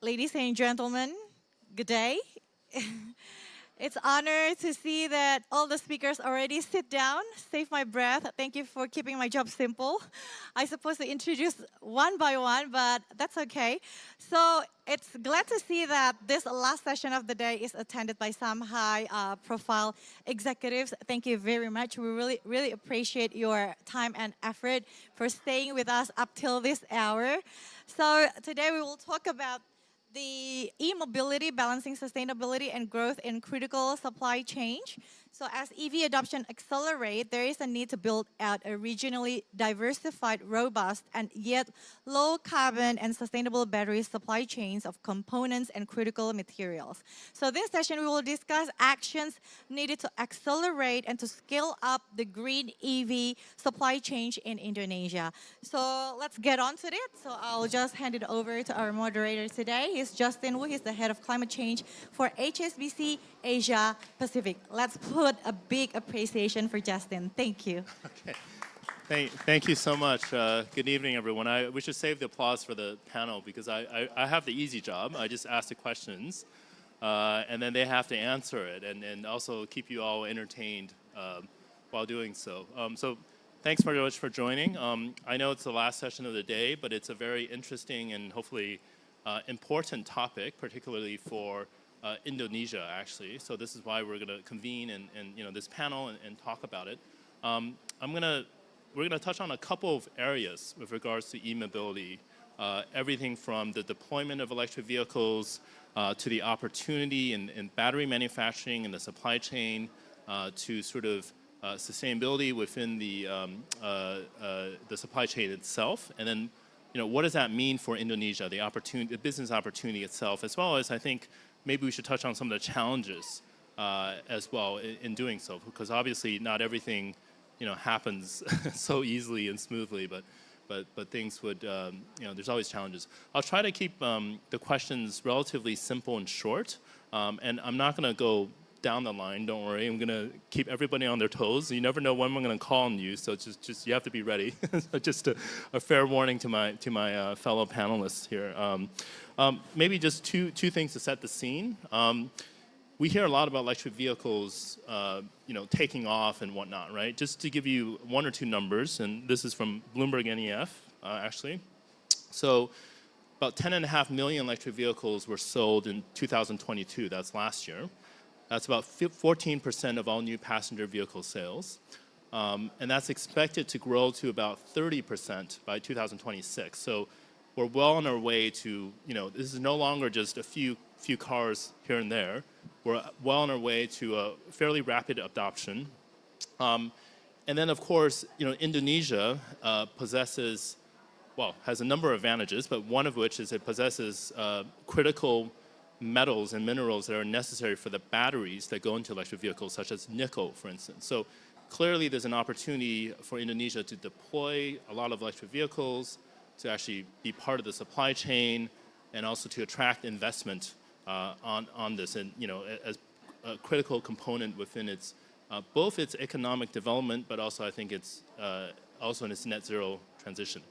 Ladies and gentlemen, good day. It's an honor to see that all the speakers already sit down, save my breath. Thank you for keeping my job simple. I supposed to introduce one by one, but that's okay. So it's glad to see that this last session of the day is attended by some high profile executives. Thank you very much. We really appreciate your time and effort for staying with us up till this hour. So today we will talk about the e-mobility, balancing sustainability and growth in critical supply chain. So as EV adoption accelerates, there is a need to build out a regionally diversified, robust, and yet low carbon and sustainable battery supply chains of components and critical materials. So this session, we will discuss actions needed to accelerate and to scale up the green EV supply chain in Indonesia. So let's get on to it. So I'll just hand it over to our moderator today. He's Justin Wu. He's the head of climate change for HSBC Asia Pacific. Let's put a big appreciation for Justin. Thank you. Okay. Thank you so much. Good evening, everyone. We should save the applause for the panel because I have the easy job. I just ask the questions, and then they have to answer it and also keep you all entertained while doing so. So thanks very much for joining. I know it's the last session of the day, but it's a very interesting and hopefully important topic, particularly for Indonesia, actually. So this is why we're going to convene and this panel and talk about it. We're going to touch on a couple of areas with regards to e-mobility. Everything from the deployment of electric vehicles to the opportunity in battery manufacturing and the supply chain to sort of sustainability within the supply chain itself. And then, what does that mean for Indonesia, the opportunity, the business opportunity itself, as well as I think maybe we should touch on some of the challenges as well in doing so, because obviously not everything happens so easily and smoothly, but things would there's always challenges. I'll try to keep the questions relatively simple and short, and I'm not going to go down the line. Don't worry. I'm going to keep everybody on their toes. You never know when I'm going to call on you, so just you have to be ready. Just a fair warning to my fellow panelists here. Maybe just two things to set the scene. We hear a lot about electric vehicles, taking off and whatnot, right? Just to give you one or two numbers, and this is from Bloomberg NEF, actually. So about 10.5 million electric vehicles were sold in 2022. That's last year. That's about 14% of all new passenger vehicle sales. And that's expected to grow to about 30% by 2026. So we're well on our way to, this is no longer just a few cars here and there. We're well on our way to a fairly rapid adoption. And then, of course, Indonesia has a number of advantages, but one of which is it possesses critical metals and minerals that are necessary for the batteries that go into electric vehicles, such as nickel, for instance. So clearly there's an opportunity for Indonesia to deploy a lot of electric vehicles, to actually be part of the supply chain, and also to attract investment on this, and as a critical component within its both its economic development, but also I think it's also in its net zero transition.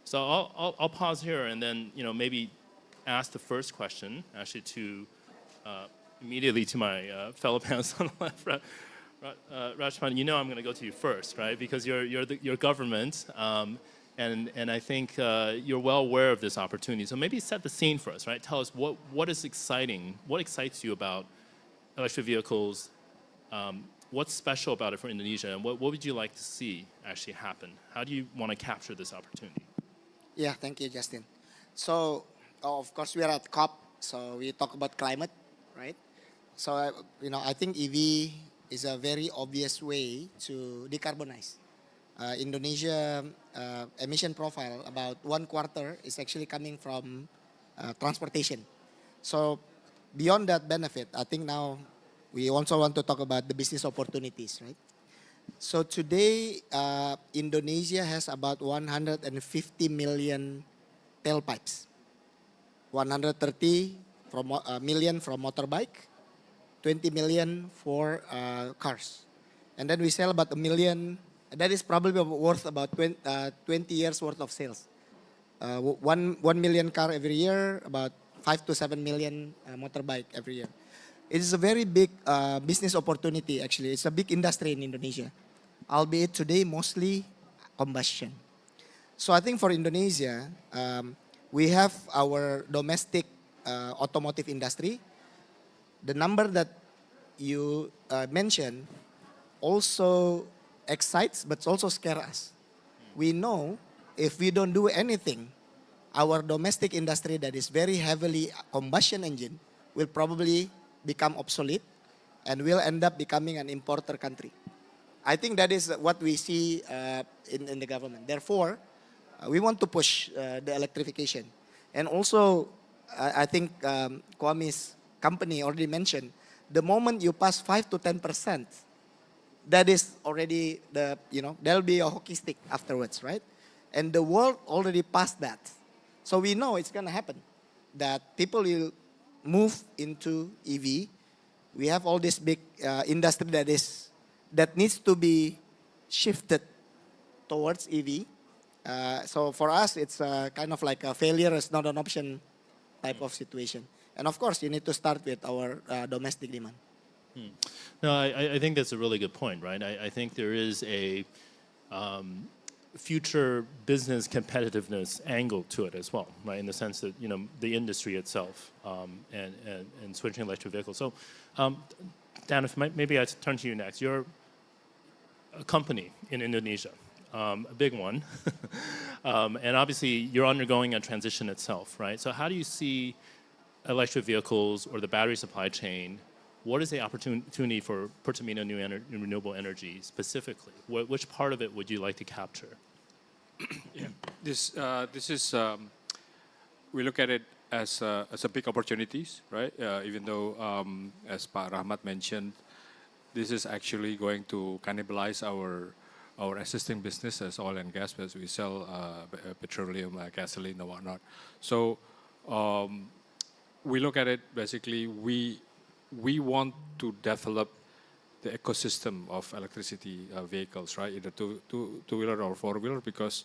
So I'll pause here and then maybe ask the first question actually to immediately to my fellow panelists on the left. Rashman, I'm going to go to you first, right? Because you're your government. And I think you're well aware of this opportunity. So maybe set the scene for us, right? Tell us what is exciting, what excites you about electric vehicles, what's special about it for Indonesia, and what would you like to see actually happen? How do you want to capture this opportunity? Yeah, thank you, Justin. So, of course, we are at COP, so we talk about climate, right? So, I think EV is a very obvious way to decarbonize. Indonesia emission profile, about 1/4 is actually coming from transportation. So beyond that benefit, I think now we also want to talk about the business opportunities, right? So today, Indonesia has about 150 million tailpipes. 130 million from motorbike, 20 million for cars. And then we sell about 1 million. That is probably worth about 20 years worth of sales. 1 million car every year, about 5 to 7 million motorbike every year. It is a very big business opportunity, actually. It's a big industry in Indonesia, albeit today mostly combustion. So I think for Indonesia, we have our domestic automotive industry. The number that you mentioned also excites but also scare us. We know if we don't do anything, our domestic industry that is very heavily combustion engine will probably become obsolete and will end up becoming an importer country. I think that is what we see in the government. Therefore, we want to push the electrification. And also, I think Kwame's company already mentioned, the moment you pass 5 to 10%, that is already there'll be a hockey stick afterwards, right? And the world already passed that. So we know it's going to happen, that people will move into EV. We have all this big industry that needs to be shifted towards EV. So for us, it's kind of like a failure is not an option type of situation. And of course, you need to start with our domestic demand. No, I think that's a really good point, right? I think there is a future business competitiveness angle to it as well, right? In the sense that, the industry itself and switching electric vehicles. So, Dan, if maybe I turn to you next. You're a company in Indonesia, a big one. And obviously, you're undergoing a transition itself, right? So how do you see electric vehicles or the battery supply chain? What is the opportunity for Pertamina New Renewable Energy specifically? Which part of it would you like to capture? Yeah, this is we look at it as a big opportunities, right? Even though, as Pak Rahmat mentioned, this is actually going to cannibalize our existing business as oil and gas, because we sell petroleum, gasoline, and whatnot. So we look at it basically. We want to develop the ecosystem of electricity vehicles, right? Either two-wheeler or four-wheeler, because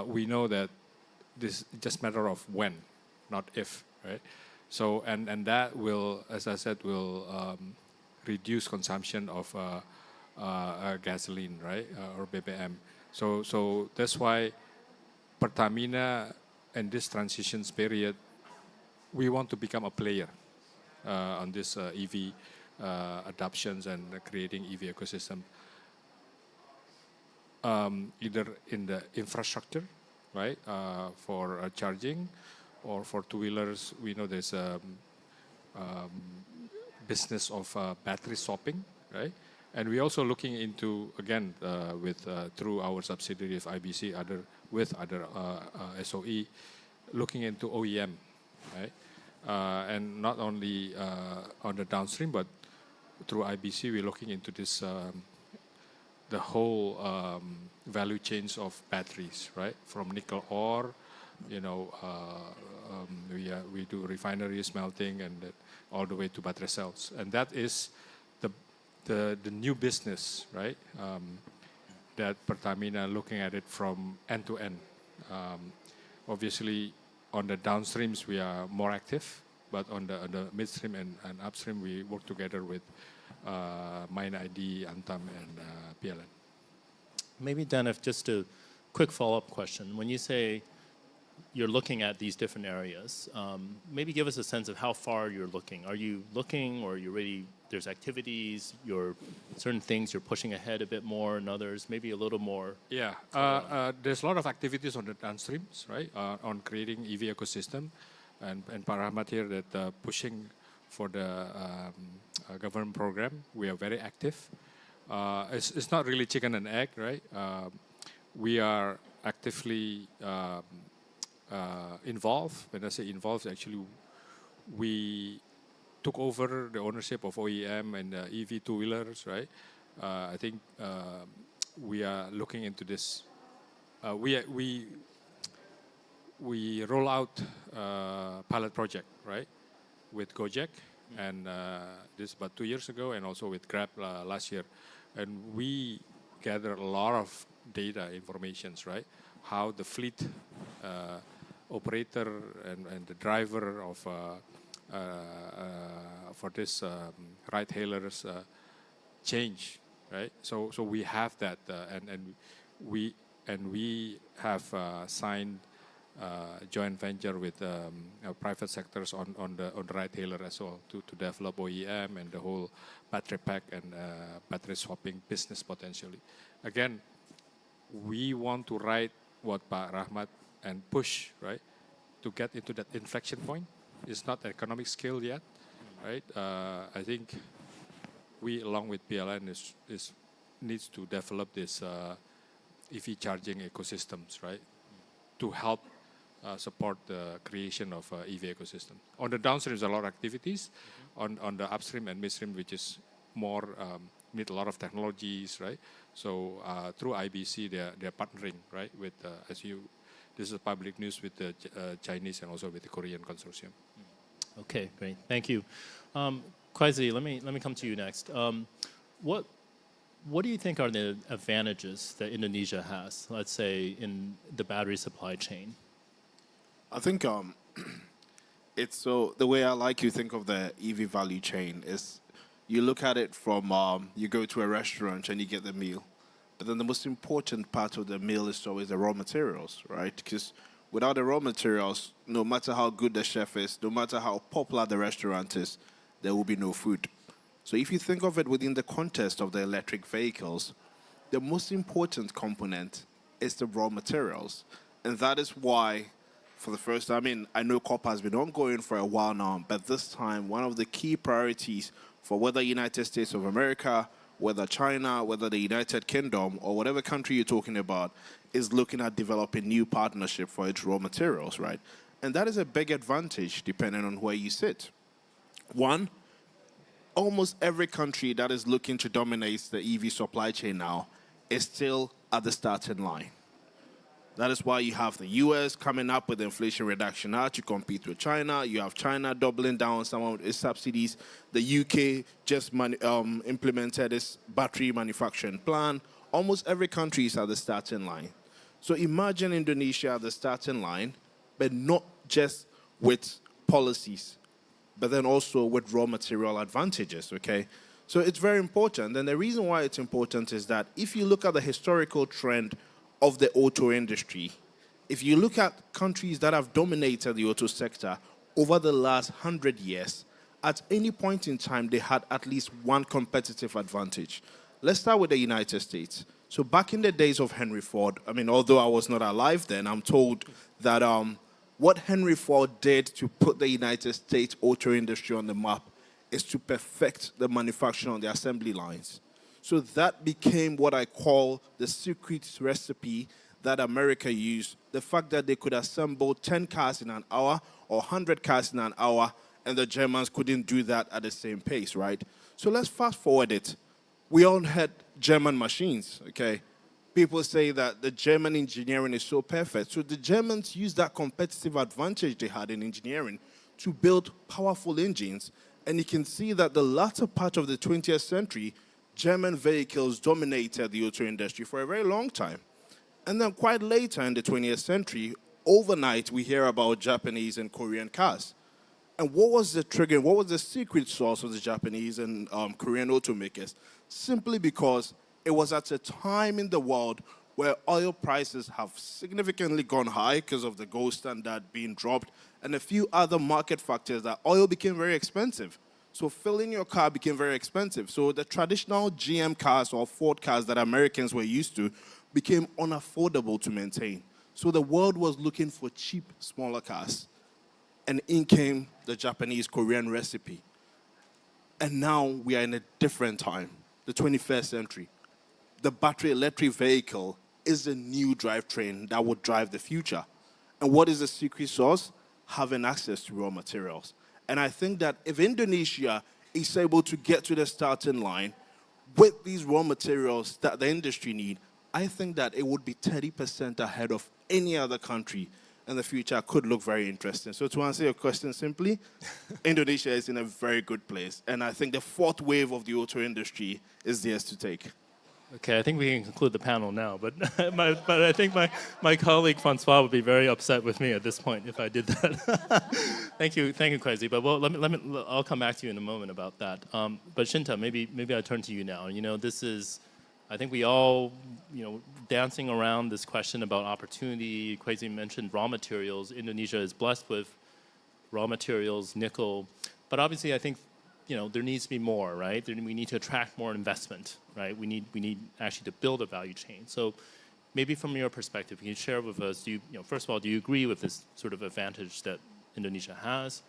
we know that this is just a matter of when, not if, right? So, and that will, as I said, will reduce consumption of gasoline, right? Or BBM. So that's why Pertamina in this transitions period, we want to become a player on this EV adoptions and creating EV ecosystem, either in the infrastructure, right, for charging, or for two-wheelers. We know there's a business of battery swapping, right? And we're also looking into, again, through our subsidiary of IBC, with other SOE, looking into OEM, right? And not only on the downstream, but through IBC, we're looking into this, the whole value chains of batteries, right? From nickel ore, we do refinery smelting, and all the way to battery cells. And that is the new business, right? That Pertamina looking at it from end to end. Obviously, on the downstreams, we are more active, but on the midstream and upstream, we work together with Mine ID, Antam, and PLN. Maybe, Dan, if just a quick follow-up question. When you say you're looking at these different areas, maybe give us a sense of how far you're looking. Are you looking, or are you ready? There's activities, certain things you're pushing ahead a bit more, and others maybe a little more. Yeah, there's a lot of activities on the downstreams, right? On creating EV ecosystem, and Pak Rahmat here that pushing for the government program. We are very active. It's not really chicken and egg, right? We are actively involved. When I say involved, actually, we took over the ownership of OEM and EV two-wheelers, right? I think we are looking into this. We roll out pilot project, right, with Gojek, and this about 2 years ago, and also with Grab last year. And we gather a lot of data, informations, right? How the fleet operator and the driver of for this ride hailers change, right? So we have that, and we have signed joint venture with private sectors on the ride hailer as well to develop OEM and the whole battery pack and battery swapping business potentially. Again, we want to ride what Pak Rahmat and push, right, to get into that inflection point. It's not economic scale yet, right? I think we, along with PLN, is needs to develop this EV charging ecosystems, right, to help support the creation of EV ecosystem. On the downstream, there's a lot of activities. On the upstream and midstream, which is more need a lot of technologies, right? So through IBC, they're partnering, right, with this is public news with the Chinese and also with the Korean consortium. Okay, great. Thank you. Kwasi, let me come to you next. What do you think are the advantages that Indonesia has, let's say, in the battery supply chain? I think it's so the way I like you think of the EV value chain is you look at it from you go to a restaurant and you get the meal, but then the most important part of the meal is always the raw materials, right? Because without the raw materials, no matter how good the chef is, no matter how popular the restaurant is, there will be no food. So if you think of it within the context of the electric vehicles, the most important component is the raw materials, and that is why. For the first time, I know COP has been ongoing for a while now, but this time, one of the key priorities for whether United States of America, whether China, whether the United Kingdom, or whatever country you're talking about, is looking at developing new partnership for its raw materials, right? And that is a big advantage depending on where you sit. One, almost every country that is looking to dominate the EV supply chain now is still at the starting line. That is why you have the US coming up with the Inflation Reduction Act to compete with China. You have China doubling down on some of its subsidies. The UK just implemented its battery manufacturing plan. Almost every country is at the starting line. So imagine Indonesia at the starting line, but not just with policies, but then also with raw material advantages, okay? So it's very important. And the reason why it's important is that if you look at the historical trend of the auto industry, if you look at countries that have dominated the auto sector over the last 100 years, at any point in time, they had at least one competitive advantage. Let's start with the United States. So back in the days of Henry Ford, although I was not alive then, I'm told that what Henry Ford did to put the United States auto industry on the map is to perfect the manufacturing on the assembly lines. So that became what I call the secret recipe that America used. The fact that they could assemble 10 cars in an hour or 100 cars in an hour, and the Germans couldn't do that at the same pace, right? So let's fast forward it. We all had German machines, okay? People say that the German engineering is so perfect. So the Germans used that competitive advantage they had in engineering to build powerful engines. And you can see that the latter part of the 20th century, German vehicles dominated the auto industry for a very long time. And then quite later in the 20th century, overnight, we hear about Japanese and Korean cars. And what was the trigger? What was the secret sauce of the Japanese and Korean automakers? Simply because it was at a time in the world where oil prices have significantly gone high because of the gold standard being dropped and a few other market factors that oil became very expensive. So filling your car became very expensive. So the traditional GM cars or Ford cars that Americans were used to became unaffordable to maintain. So the world was looking for cheap, smaller cars. And in came the Japanese Korean recipe. And now we are in a different time, the 21st century. The battery electric vehicle is the new drivetrain that will drive the future. And what is the secret sauce? Having access to raw materials. And I think that if Indonesia is able to get to the starting line with these raw materials that the industry need, I think that it would be 30% ahead of any other country, and the future could look very interesting. So to answer your question simply, Indonesia is in a very good place. And I think the fourth wave of the auto industry is theirs to take. Okay, I think we can conclude the panel now, but but I think my colleague Francois would be very upset with me at this point if I did that. Thank you, Kwesi. But well, I'll come back to you in a moment about that. But Shinta, maybe I turn to you now. You know, this is, I think we all, you know, dancing around this question about opportunity. Kwesi mentioned raw materials. Indonesia is blessed with raw materials, nickel, but obviously I think, you know, there needs to be more, right? We need to attract more investment, right? We need actually to build a value chain. So maybe from your perspective, can you share with us, first of all, do you agree with this sort of advantage that Indonesia has?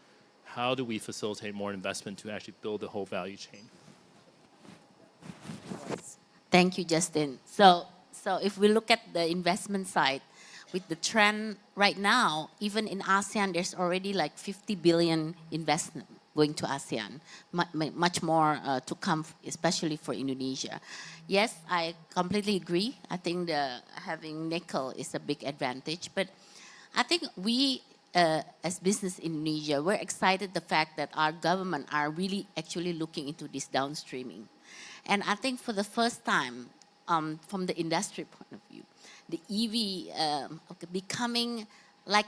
How do we facilitate more investment to actually build the whole value chain? Thank you, Justin. So if we look at the investment side, with the trend right now, even in ASEAN, there's already like 50 billion investment going to ASEAN, much more to come, especially for Indonesia. Yes, I completely agree. I think having nickel is a big advantage, but I think we, as business in Indonesia, we're excited the fact that our government are really actually looking into this downstreaming. And I think for the first time, from the industry point of view, the EV becoming like,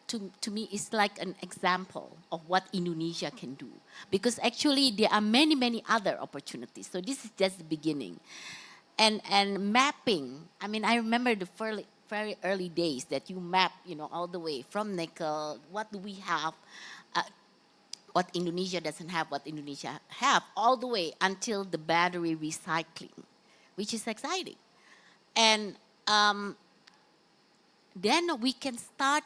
to me, is like an example of what Indonesia can do. Because actually there are many, many other opportunities. So this is just the beginning. And mapping, I mean, I remember the very early days that you map, you know, all the way from nickel, what do we have, what Indonesia doesn't have, what Indonesia have, all the way until the battery recycling, which is exciting. And then we can start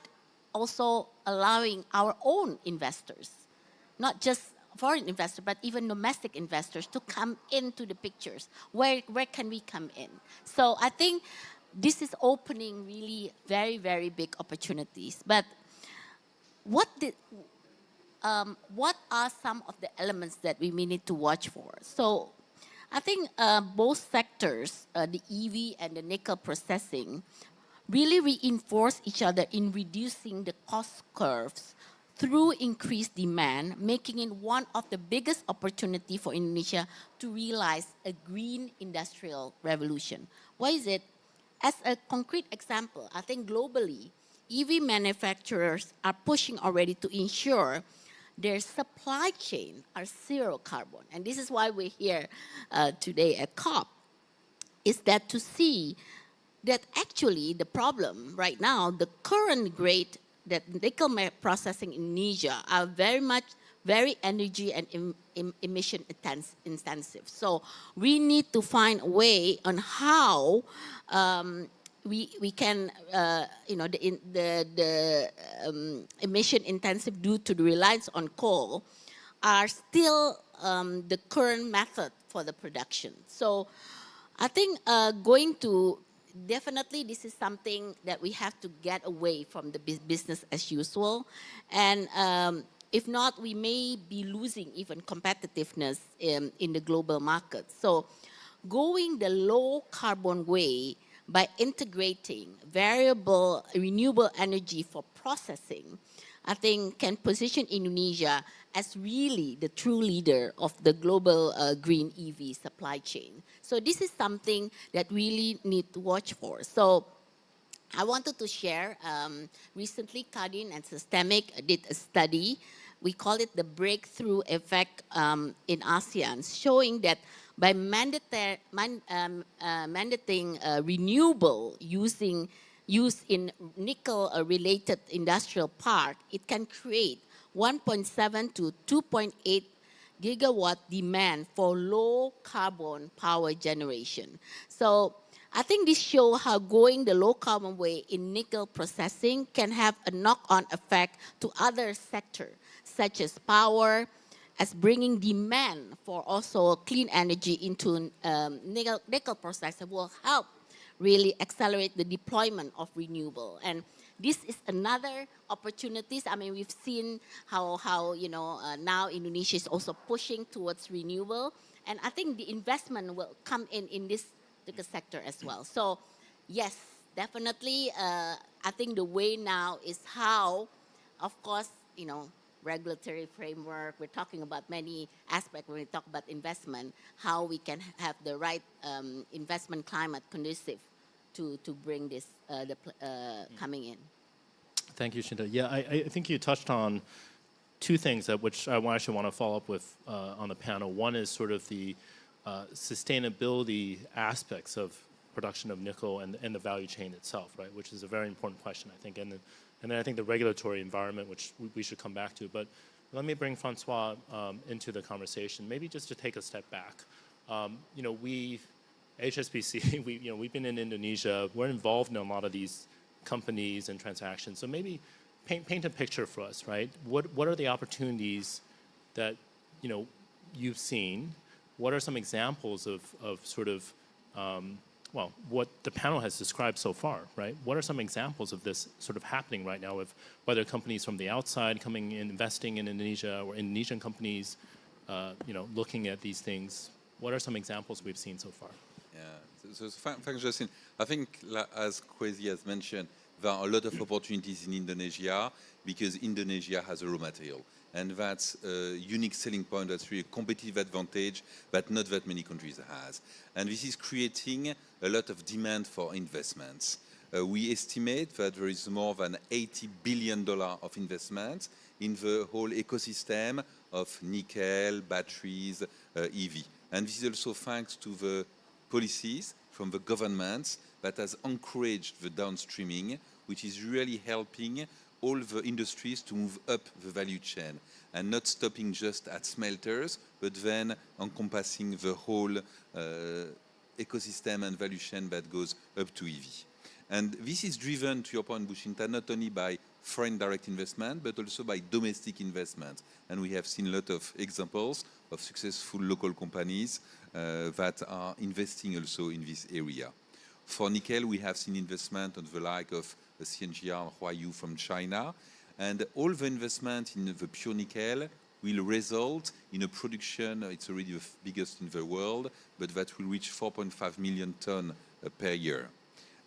also allowing our own investors, not just foreign investors, but even domestic investors to come into the pictures. Where can we come in? So I think this is opening really very, very big opportunities. But what are some of the elements that we may need to watch for? So I think both sectors, the EV and the nickel processing, really reinforce each other in reducing the cost curves through increased demand, making it one of the biggest opportunity for Indonesia to realize a green industrial revolution. Why is it? As a concrete example, I think globally, EV manufacturers are pushing already to ensure their supply chain are zero carbon. And this is why we're here today at COP, is that to see that actually the problem right now, the current grade that nickel processing in Indonesia are very energy and emission intensive. So we need to find a way on how we can, the emission intensive due to the reliance on coal are still the current method for the production. So I think definitely this is something that we have to get away from the business as usual. And if not, we may be losing even competitiveness in the global market. So going the low carbon way by integrating variable renewable energy for processing, I think can position Indonesia as really the true leader of the global green EV supply chain. So this is something that really need to watch for. So I wanted to share, recently Kadin and Systemic did a study. We call it the breakthrough effect in ASEAN, showing that by mandating renewable use in nickel-related industrial park, it can create 1.7 to 2.8 gigawatt demand for low carbon power generation. So I think this shows how going the low carbon way in nickel processing can have a knock-on effect to other sectors, such as power, as bringing demand for also clean energy into nickel processing will help really accelerate the deployment of renewable. And this is another opportunities. I mean, we've seen how now Indonesia is also pushing towards renewable. And I think the investment will come in this sector as well. So yes, definitely, I think the way now is how, of course, regulatory framework. We're talking about many aspects when we talk about investment, how we can have the right investment climate conducive to bring this coming in. Thank you, Shinta. Yeah, I think you touched on two things that which I actually want to follow up with on the panel. One is sort of the sustainability aspects of production of nickel and the value chain itself, right? Which is a very important question, I think. And then I think the regulatory environment, which we should come back to. But let me bring Francois into the conversation, maybe just to take a step back. You know, HSBC, we've been in Indonesia. We're involved in a lot of these companies and transactions. So maybe paint a picture for us, right? What are the opportunities that you've seen? What are some examples of sort of what the panel has described so far, right? What are some examples of this sort of happening right now, of whether companies from the outside coming in, investing in Indonesia, or Indonesian companies, looking at these things? What are some examples we've seen so far? Yeah, so thanks, Justin. I think, as Kwesi has mentioned, there are a lot of opportunities in Indonesia because Indonesia has a raw material. And that's a unique selling point, that's really a competitive advantage that not that many countries has. And this is creating a lot of demand for investments. We estimate that there is more than $80 billion of investment in the whole ecosystem of nickel, batteries, EV. And this is also thanks to the policies from the governments that has encouraged the downstreaming, which is really helping all the industries to move up the value chain and not stopping just at smelters, but then encompassing the whole ecosystem and value chain that goes up to EV. And this is driven, to your point, Bushinta, not only by foreign direct investment, but also by domestic investment. And we have seen a lot of examples of successful local companies that are investing also in this area. For nickel, we have seen investment on the like of CNGR Huayu from China. And all the investment in the pure nickel will result in a production, it's already the biggest in the world, but that will reach 4.5 million tons per year.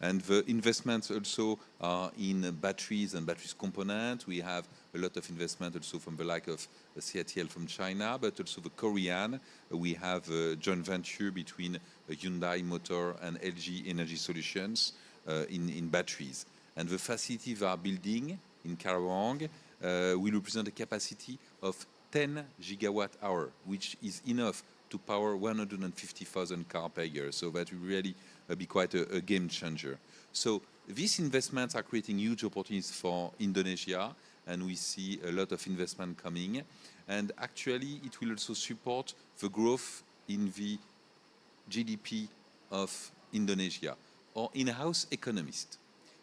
And the investments also are in batteries and batteries components. We have a lot of investment also from the like of CATL from China, but also the Korean. We have a joint venture between Hyundai Motor and LG Energy Solutions in batteries. And the facility they are building in Karawang will represent a capacity of 10 gigawatt hour, which is enough to power 150,000 cars per year. So that will really be quite a game changer. So these investments are creating huge opportunities for Indonesia, and we see a lot of investment coming. And actually, it will also support the growth in the GDP of Indonesia. Our in-house economists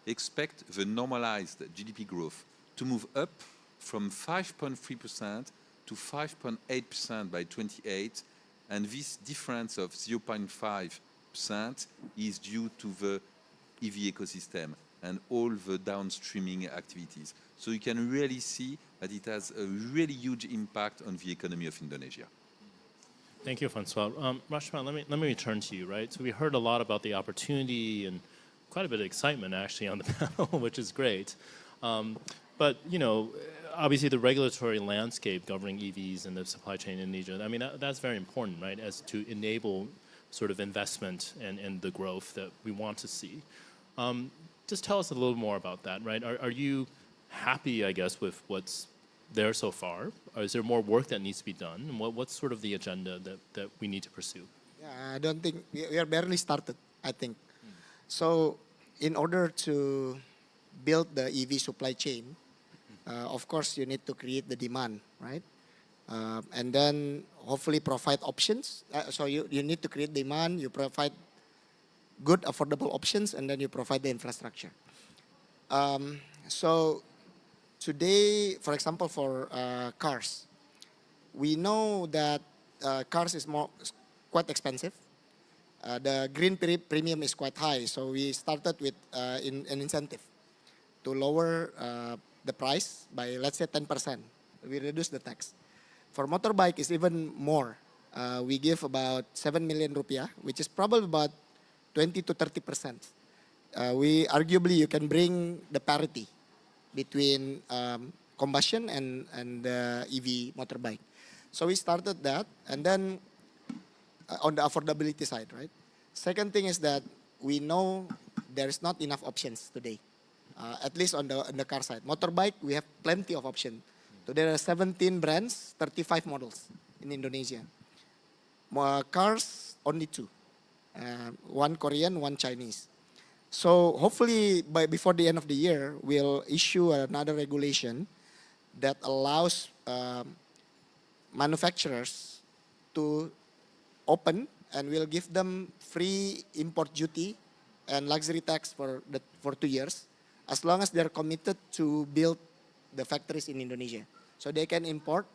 expect the normalized GDP growth to move up from 5.3% to 5.8% by 28, and this difference of 0.5% is due to the EV ecosystem and all the downstreaming activities. So you can really see that it has a really huge impact on the economy of Indonesia. Thank you, Francois. Rashman, let me return to you, right? So we heard a lot about the opportunity and quite a bit of excitement actually on the panel, which is great. But obviously the regulatory landscape governing EVs and the supply chain in Indonesia, I mean, that's very important, right, as to enable sort of investment and the growth that we want to see. Just tell us a little more about that, right? Are you happy, I guess, with what's there so far? Or is there more work that needs to be done? And what's sort of the agenda that we need to pursue? Yeah, I don't think, we are barely started, I think. So in order to build the EV supply chain, of course, you need to create the demand, right? And then hopefully provide options. So you need to create demand, you provide good, affordable options, and then you provide the infrastructure. So today, for example, for cars, we know that cars is quite expensive. The green premium is quite high, so we started with an incentive to lower the price by, let's say, 10%. We reduce the tax. For motorbike, it's even more. We give about 7 million rupiah, which is probably about 20 to 30%. We arguably, you can bring the parity between combustion and the EV motorbike. So we started that, and then on the affordability side, right? Second thing is that we know there is not enough options today, at least on the car side. Motorbike, we have plenty of options. So there are 17 brands, 35 models in Indonesia. Cars, only two. One Korean, one Chinese. So hopefully before the end of the year, we'll issue another regulation that allows manufacturers to open, and we'll give them free import duty and luxury tax for 2 years, as long as they're committed to build the factories in Indonesia. So they can import,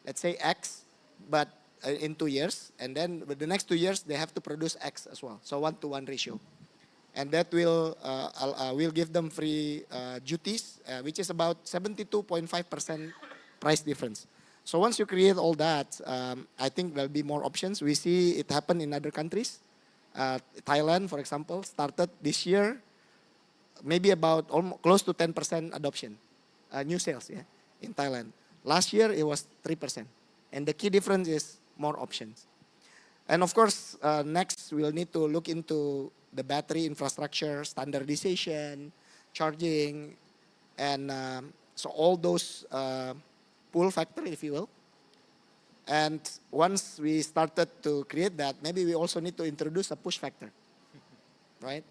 let's say X, but in 2 years, and then with the next 2 years they have to produce X as well. So 1-to-1 ratio, and that will give them free duties, which is about 72.5% price difference. So once you create all that, I think there'll be more options. We see it happen in other countries. Thailand, for example, started this year, maybe about almost close to 10% adoption, new sales, yeah, in Thailand. Last year it was 3%, and the key difference is more options. And of course, next we'll need to look into the battery infrastructure, standardization, charging, and so all those pull factor, if you will. And once we started to create that, maybe we also need to introduce a push factor, right?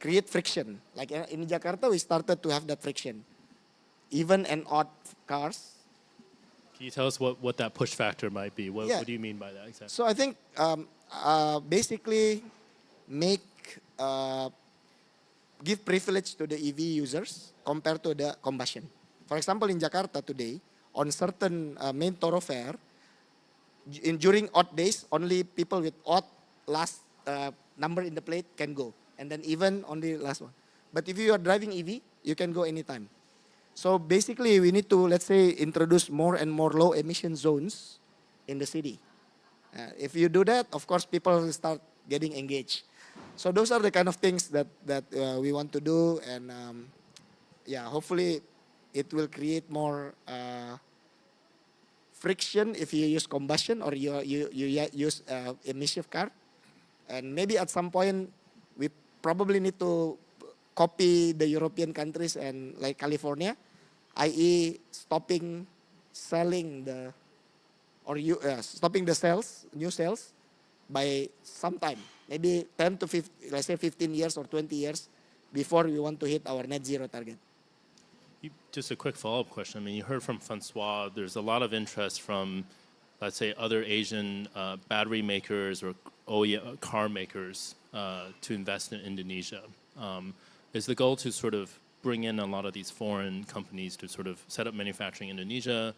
Create friction. Like in Jakarta, we started to have that friction. Even and odd cars. Can you tell us what that push factor might be? What do you mean by that exactly? So I think basically give privilege to the EV users compared to the combustion. For example, in Jakarta today, on certain main thoroughfare, during odd days, only people with odd last number in the plate can go. And then even only last one. But if you are driving EV, you can go anytime. So basically, we need to, let's say, introduce more and more low emission zones in the city. If you do that, of course, people will start getting engaged. So those are the kind of things that we want to do. And yeah, hopefully it will create more friction if you use combustion or you use emission car. And maybe at some point, we probably need to copy the European countries and like California, i.e. stopping selling stopping the sales, new sales by some time, maybe 10 to 15, let's say 15 years or 20 years before we want to hit our net zero target. Just a quick follow-up question. I mean, you heard from Francois, there's a lot of interest from, let's say, other Asian battery makers or car makers to invest in Indonesia. Is the goal to sort of bring in a lot of these foreign companies to sort of set up manufacturing in Indonesia,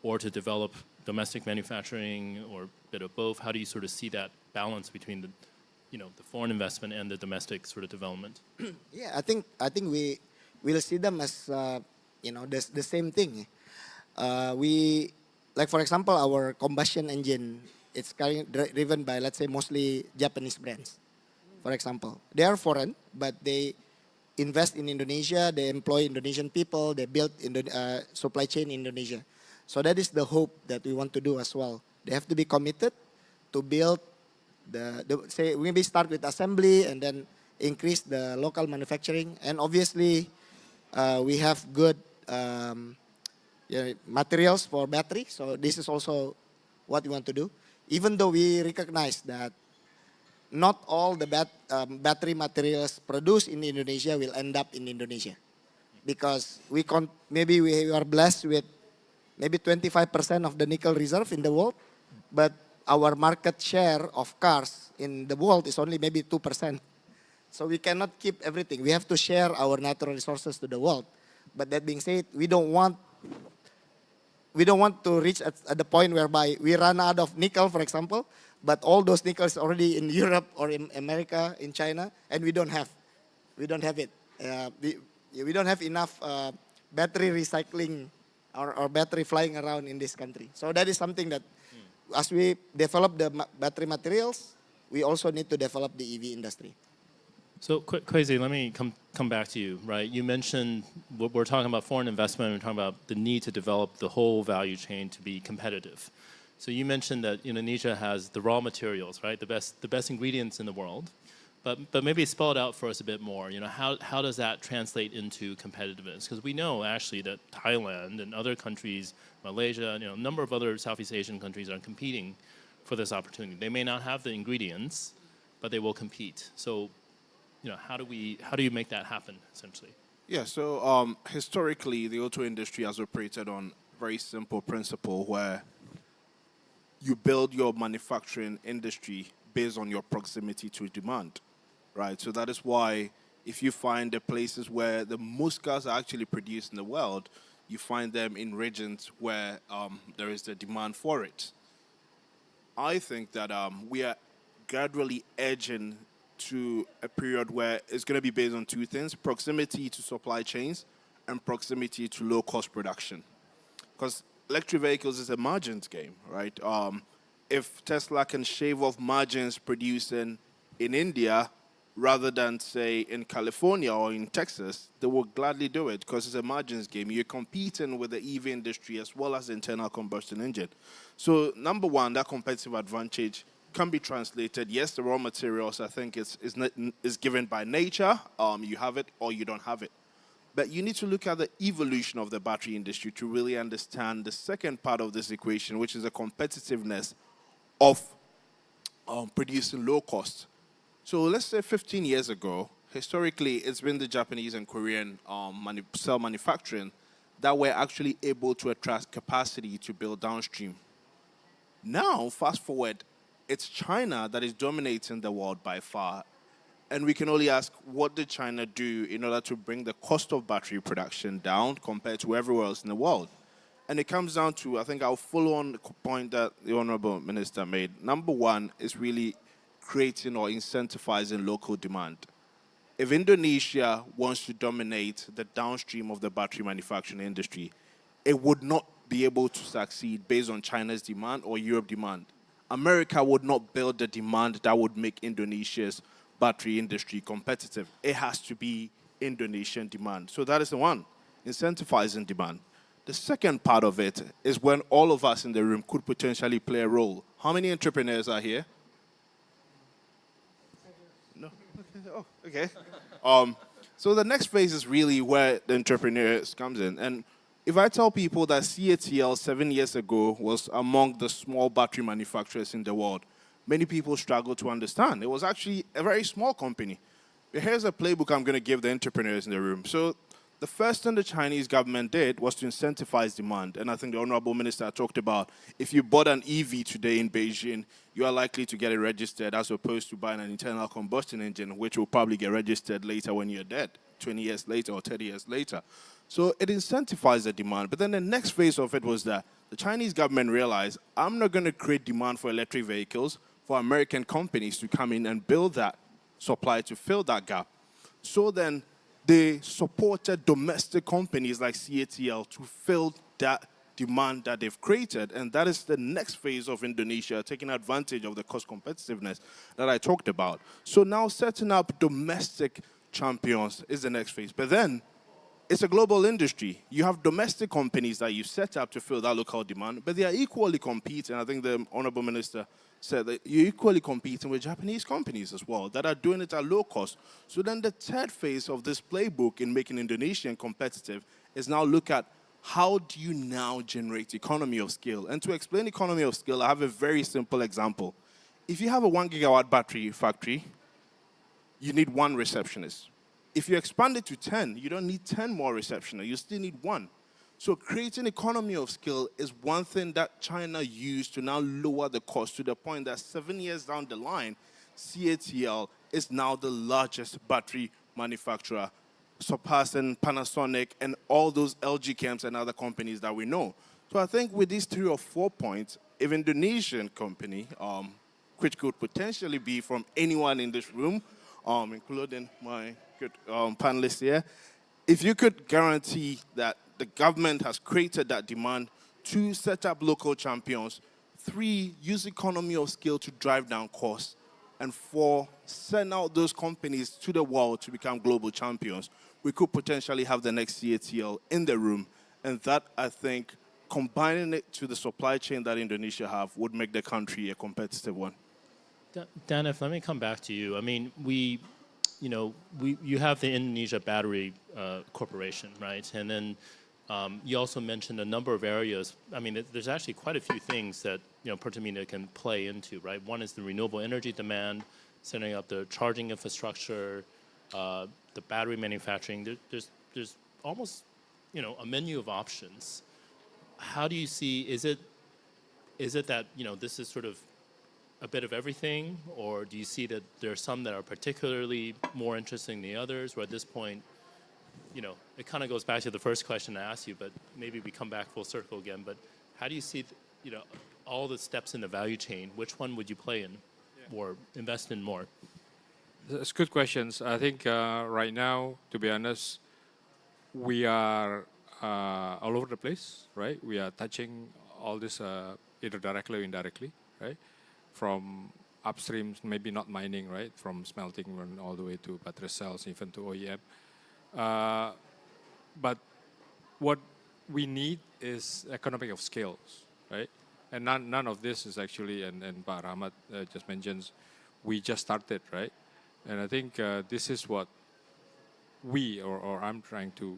or to develop domestic manufacturing, or a bit of both? How do you sort of see that balance between the, the foreign investment and the domestic sort of development? Yeah, I think we will see them as the same thing. Like for example, our combustion engine, it's driven by, let's say, mostly Japanese brands. For example, they are foreign, but they invest in Indonesia, they employ Indonesian people, they build supply chain in Indonesia. So that is the hope that we want to do as well. They have to be committed to build say maybe start with assembly and then increase the local manufacturing. And obviously, we have good materials for battery. So this is also what we want to do. Even though we recognize that not all the battery materials produced in Indonesia will end up in Indonesia, because maybe we are blessed with maybe 25% of the nickel reserve in the world, but our market share of cars in the world is only maybe 2%. So we cannot keep everything. We have to share our natural resources to the world. But that being said, we don't want to reach at the point whereby we run out of nickel, for example, but all those nickels already in Europe or in America, in China, and we don't have it. We don't have enough battery recycling or battery flying around in this country. So that is something that, as we develop the battery materials, we also need to develop the EV industry. So, Kwesi, let me come come back to you, right? You mentioned we're talking about foreign investment. We're talking about the need to develop the whole value chain to be competitive. So you mentioned that Indonesia has the raw materials, right? The best ingredients in the world. But maybe spell it out for us a bit more. How does that translate into competitiveness? Because we know actually that Thailand and other countries, Malaysia, a number of other Southeast Asian countries are competing for this opportunity. They may not have the ingredients, but they will compete. So, how do you make that happen essentially? Yeah, so historically, the auto industry has operated on very simple principle where you build your manufacturing industry based on your proximity to demand, right? So that is why if you find the places where the most cars are actually produced in the world, you find them in regions where there is the demand for it. I think that we are gradually edging to a period where it's going to be based on two things: proximity to supply chains and proximity to low-cost production. Because electric vehicles is a margins game, right? If Tesla can shave off margins producing in India rather than, say, in California or in Texas, they will gladly do it because it's a margins game. You're competing with the EV industry as well as the internal combustion engine. So, number one, that competitive advantage can be translated. Yes, the raw materials, I think, is given by nature. You have it or you don't have it. But you need to look at the evolution of the battery industry to really understand the second part of this equation, which is the competitiveness of producing low cost. So let's say 15 years ago, historically, it's been the Japanese and Korean cell manufacturing that were actually able to attract capacity to build downstream. Now, fast forward, it's China that is dominating the world by far. And we can only ask, what did China do in order to bring the cost of battery production down compared to everywhere else in the world? And it comes down to, I think I'll follow on the point that the Honorable Minister made. Number one is really creating or incentivizing local demand. If Indonesia wants to dominate the downstream of the battery manufacturing industry, it would not be able to succeed based on China's demand or Europe demand. America would not build the demand that would make Indonesia's battery industry competitive. It has to be Indonesian demand. So that is the one, incentivizing demand. The second part of it is when all of us in the room could potentially play a role. How many entrepreneurs are here? No? Oh, okay. So the next phase is really where the entrepreneurs comes in. And if I tell people that CATL 7 years ago was among the small battery manufacturers in the world, many people struggle to understand. It was actually a very small company. But here's a playbook I'm going to give the entrepreneurs in the room. So the first thing the Chinese government did was to incentivize demand. And I think the Honorable Minister talked about if you bought an EV today in Beijing, you are likely to get it registered as opposed to buying an internal combustion engine, which will probably get registered later when you're dead, 20 years later or 30 years later. So it incentivized the demand. But then the next phase of it was that the Chinese government realized, I'm not going to create demand for electric vehicles for American companies to come in and build that supply to fill that gap. So then they supported domestic companies like CATL to fill that demand that they've created. And that is the next phase of Indonesia, taking advantage of the cost competitiveness that I talked about. So now setting up domestic champions is the next phase. But then it's a global industry. You have domestic companies that you set up to fill that local demand, but they are equally competing. I think the Honorable Minister said that you're equally competing with Japanese companies as well that are doing it at low cost. So then the third phase of this playbook in making Indonesia competitive is now look at how do you now generate economy of scale? And to explain economy of scale, I have a very simple example. If you have a 1 gigawatt battery factory, you need one receptionist. If you expand it to 10, you don't need 10 more receptionists. You still need one. So creating economy of scale is one thing that China used to now lower the cost to the point that 7 years down the line, CATL is now the largest battery manufacturer, surpassing Panasonic and all those LG Chems and other companies that we know. So I think with these 3 or 4 points, if Indonesian company, which could potentially be from anyone in this room, including my good panelists here, if you could guarantee that the government has created that demand, 2, set up local champions, 3, use economy of scale to drive down costs, And four, send out those companies to the world to become global champions. We could potentially have the next CATL in the room. And that, I think, combining it to the supply chain that Indonesia have would make the country a competitive one. Danif, let me come back to you. I mean, you have the Indonesia Battery Corporation, right? And then you also mentioned a number of areas. I mean, there's actually quite a few things that Pertamina can play into, right? One is the renewable energy demand, setting up the charging infrastructure, the battery manufacturing. There's almost a menu of options. How do you see? Is it that this is sort of a bit of everything, or do you see that there are some that are particularly more interesting than the others? Or at this point, it kind of goes back to the first question I asked you, but maybe we come back full circle again. But how do you see, all the steps in the value chain? Which one would you play in, or invest in more? It's good questions. I think right now, to be honest, we are all over the place, right? We are touching all this either directly or indirectly, right? From upstream, maybe not mining, right? From smelting all the way to battery cells, even to OEM. But what we need is economic of scales, right? And none of this is actually, and Pak Rahmat just mentions, we just started, right? And I think this is what we, or I'm trying to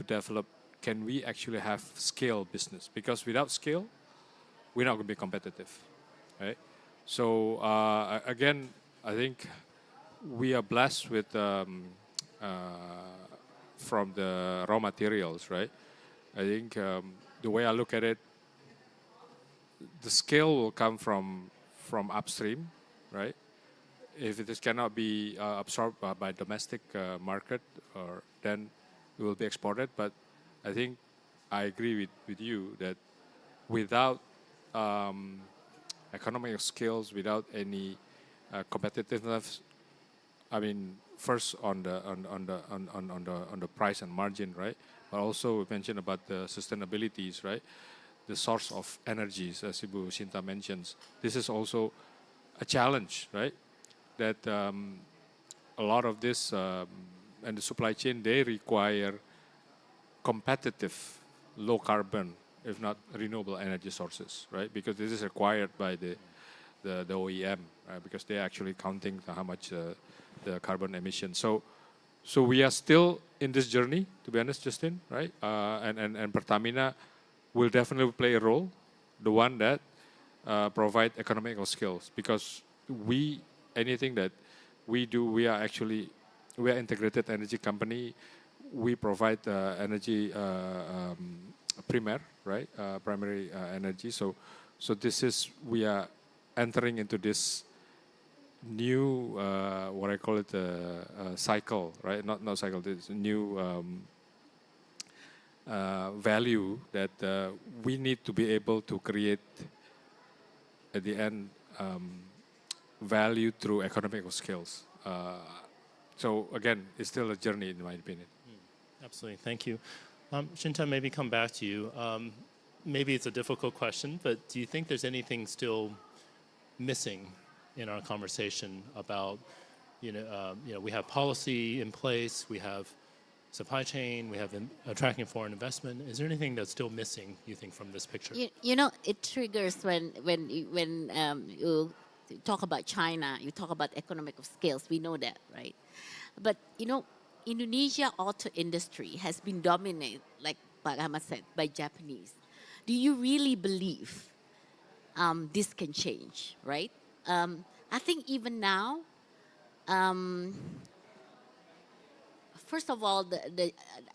develop. Can we actually have scale business? Because without scale, we're not going to be competitive, right? So again, I think we are blessed with from the raw materials, right? I think the way I look at it, the scale will come from upstream, right? If it cannot be absorbed by domestic market, or then it will be exported. But I think I agree with you that without economic skills, without any competitiveness, I mean, first on the price and margin, right? But also we mentioned about the sustainabilities, right? The source of energies, as Ibu Sinta mentions. This is also a challenge, right? That a lot of this and the supply chain, they require competitive, low carbon, if not renewable energy sources, right? Because this is required by the OEM, right? Because they're actually counting how much the carbon emission. So we are still in this journey, to be honest, Justin, right? And Pertamina will definitely play a role, the one that provide economical skills, because anything that we do, we are integrated energy company. We provide energy right? Primary energy. So we are entering into this new, what I call it, cycle, right? Not cycle, this new value that we need to be able to create at the end value through economical skills. So again, it's still a journey in my opinion. Absolutely, thank you. Shinta, maybe come back to you. Maybe it's a difficult question, but do you think there's anything still missing in our conversation about, we have policy in place, we have supply chain, we have attracting foreign investment. Is there anything that's still missing, you think, from this picture? It triggers when you talk about China, you talk about economic of scales. We know that, right? But Indonesia auto industry has been dominated, like Pak Ahmad said, by Japanese. Do you really believe this can change, right? I think even now, first of all,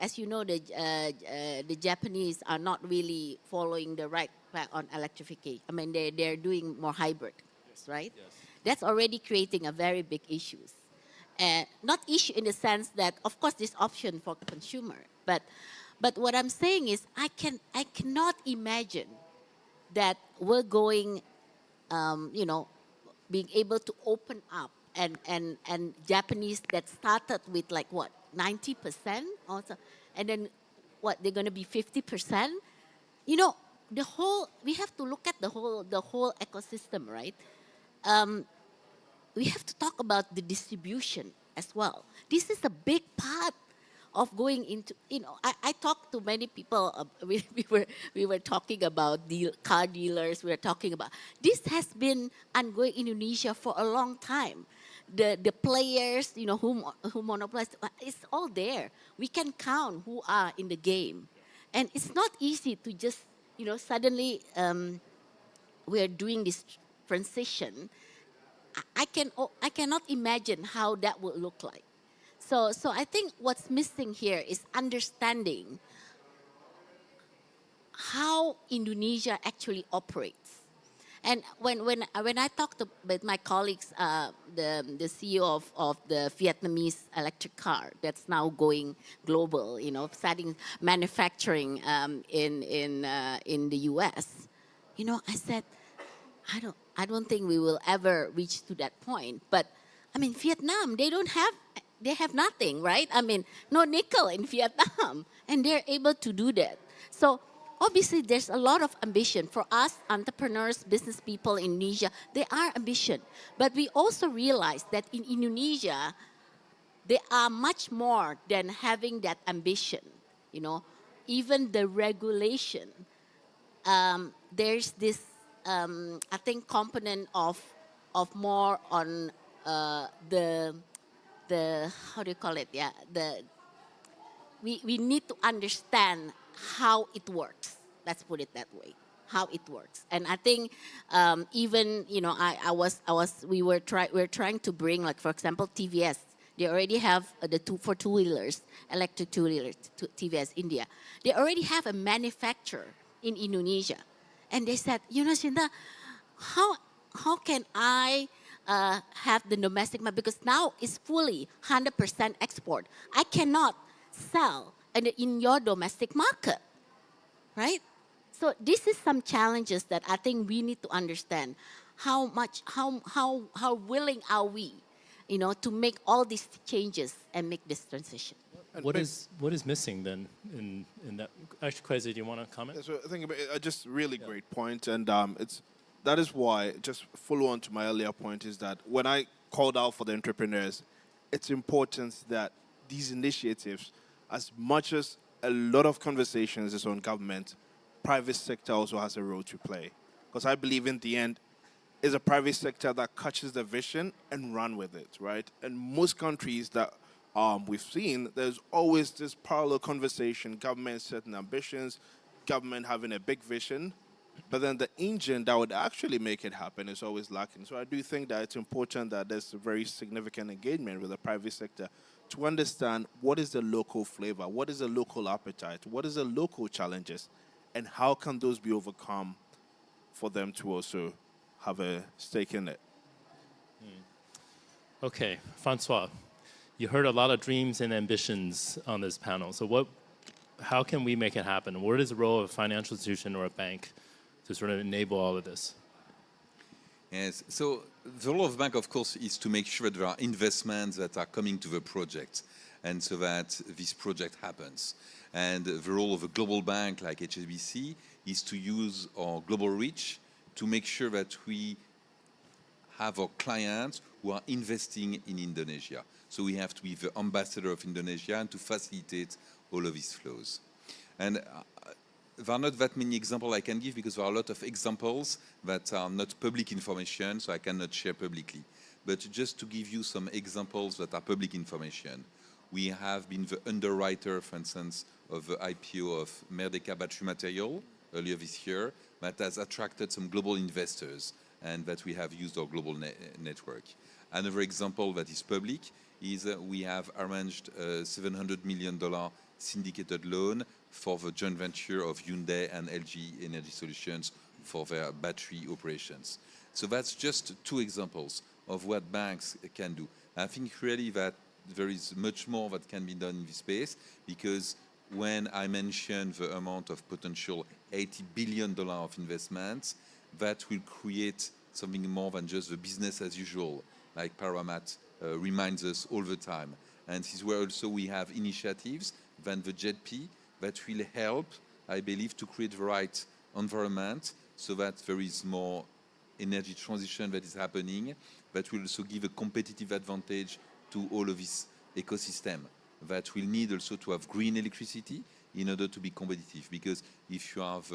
as you know, the Japanese are not really following the right path on electrification. I mean, they're doing more hybrid, right? Yes. That's already creating a very big issues. Not issue in the sense that, of course, this option for consumer, but what I'm saying is I cannot imagine that we're going, being able to open up and Japanese that started with like what 90% also, and then what they're going to be 50%. The whole, we have to look at the whole ecosystem, right? we have to talk about the distribution as well. This is a big part of going into, I talked to many people, we were talking about car dealers, we were talking about, this has been ongoing in Indonesia for a long time. The players, who monopolize, it's all there. We can count who are in the game. And it's not easy to just, suddenly we are doing this transition. I cannot imagine how that would look like. So I think what's missing here is understanding how Indonesia actually operates. And when I talked with my colleagues, the CEO of the Vietnamese electric car that's now going global, starting manufacturing in the U.S., I said, I don't think we will ever reach to that point. But I mean, Vietnam, they have nothing, right? I mean, no nickel in Vietnam, and they're able to do that. So obviously, there's a lot of ambition for us entrepreneurs, business people in Indonesia. There are ambition, but we also realize that in Indonesia, they are much more than having that ambition. Even the regulation. There's this, I think, component of more on the how do you call it? Yeah, we need to understand how it works. Let's put it that way. How it works, and I think even we were trying to bring, like, for example, TVS. They already have for two-wheelers, electric two-wheelers, TVS India. They already have a manufacturer in Indonesia. And they said, Shinta, how can I have the domestic market? Because now it's fully 100% export. I cannot sell in your domestic market, right? So this is some challenges that I think we need to understand. How willing are we, to make all these changes and make this transition? What is missing then in that? Actually, Kwesi, do you want to comment? Yeah, so I think just really great point, and that is why, just follow on to my earlier point, is that when I called out for the entrepreneurs, it's important that these initiatives, as much as a lot of conversations is on government, private sector also has a role to play, because I believe in the end, it's a private sector that catches the vision and run with it, right? And most countries that we've seen, there's always this parallel conversation, government setting ambitions, government having a big vision, but then the engine that would actually make it happen is always lacking. So I do think that it's important that there's a very significant engagement with the private sector to understand what is the local flavor, what is the local appetite, what is the local challenges, and how can those be overcome for them to also have a stake in it. Okay, Francois, you heard a lot of dreams and ambitions on this panel. So how can we make it happen? What is the role of a financial institution or a bank to sort of enable all of this? Yes, so the role of bank, of course, is to make sure there are investments that are coming to the project, and so that this project happens. And the role of a global bank like HSBC is to use our global reach to make sure that we have our clients who are investing in Indonesia. So we have to be the ambassador of Indonesia and to facilitate all of these flows. And there are not that many examples I can give, because there are a lot of examples that are not public information, so I cannot share publicly. But just to give you some examples that are public information, we have been the underwriter, for instance, of the IPO of Merdeka Battery Material earlier this year, that has attracted some global investors and that we have used our global network. Another example that is public is we have arranged a $700 million syndicated loan for the joint venture of Hyundai and LG Energy Solutions for their battery operations. So that's just two examples of what banks can do. I think really that there is much more that can be done in this space, because when I mentioned the amount of potential $80 billion of investments, that will create something more than just the business as usual, like Paramat reminds us all the time. And this is where also we have initiatives than the JETP that will help, I believe, to create the right environment so that there is more energy transition that is happening, but will also give a competitive advantage to all of this ecosystem. That will need also to have green electricity in order to be competitive. Because if you have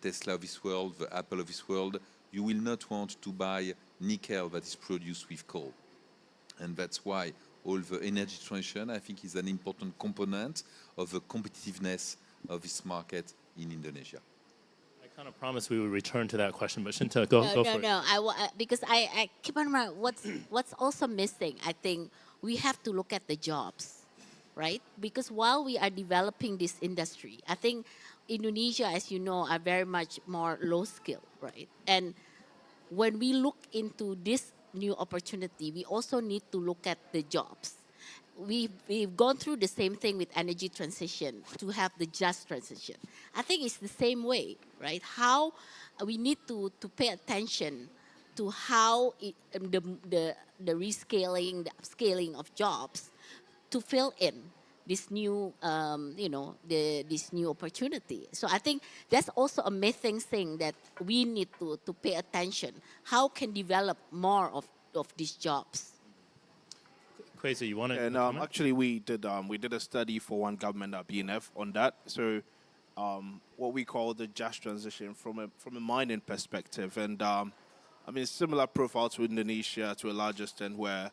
Tesla of this world, the Apple of this world, you will not want to buy nickel that is produced with coal. And that's why all the energy transition, I think, is an important component of the competitiveness of this market in Indonesia. I kind of promised we would return to that question, but Shinta, go for it. No. Because I keep on mind what's also missing. I think we have to look at the jobs, right? Because while we are developing this industry, I think Indonesia, as you know, are very much more low skill, right? And when we look into this new opportunity, we also need to look at the jobs. We've gone through the same thing with energy transition to have the just transition. I think it's the same way, right? How we need to pay attention to how the rescaling, the upscaling of jobs to fill in this new, this new opportunity. So I think that's also a missing thing that we need to pay attention. How can develop more of these jobs? Kwesi, you want to And actually, we did a study for one government at BNF on that. So, what we call the just transition from a mining perspective, and I mean similar profile to Indonesia to a large extent, where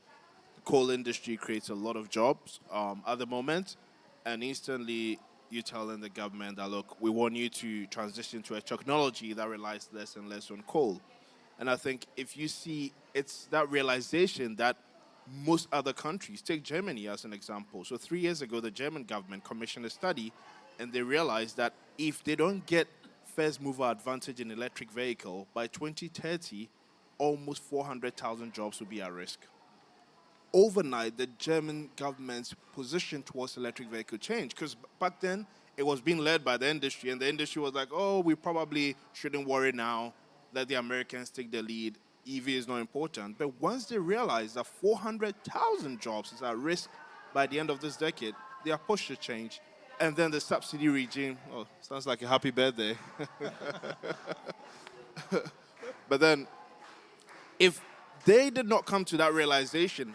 the coal industry creates a lot of jobs at the moment, and instantly you're telling the government that, look, we want you to transition to a technology that relies less and less on coal. And I think if you see, it's that realization that most other countries, take Germany as an example. So 3 years ago, the German government commissioned a study, and they realized that if they don't get first mover advantage in electric vehicle, by 2030, almost 400,000 jobs will be at risk. Overnight, the German government's position towards electric vehicle changed, because back then it was being led by the industry, and the industry was like, oh, we probably shouldn't worry now, let the Americans take the lead. EV is not important. But once they realize that 400,000 jobs is at risk by the end of this decade, they are pushed to change. And then the subsidy regime, oh, sounds like a happy birthday. But then, if they did not come to that realization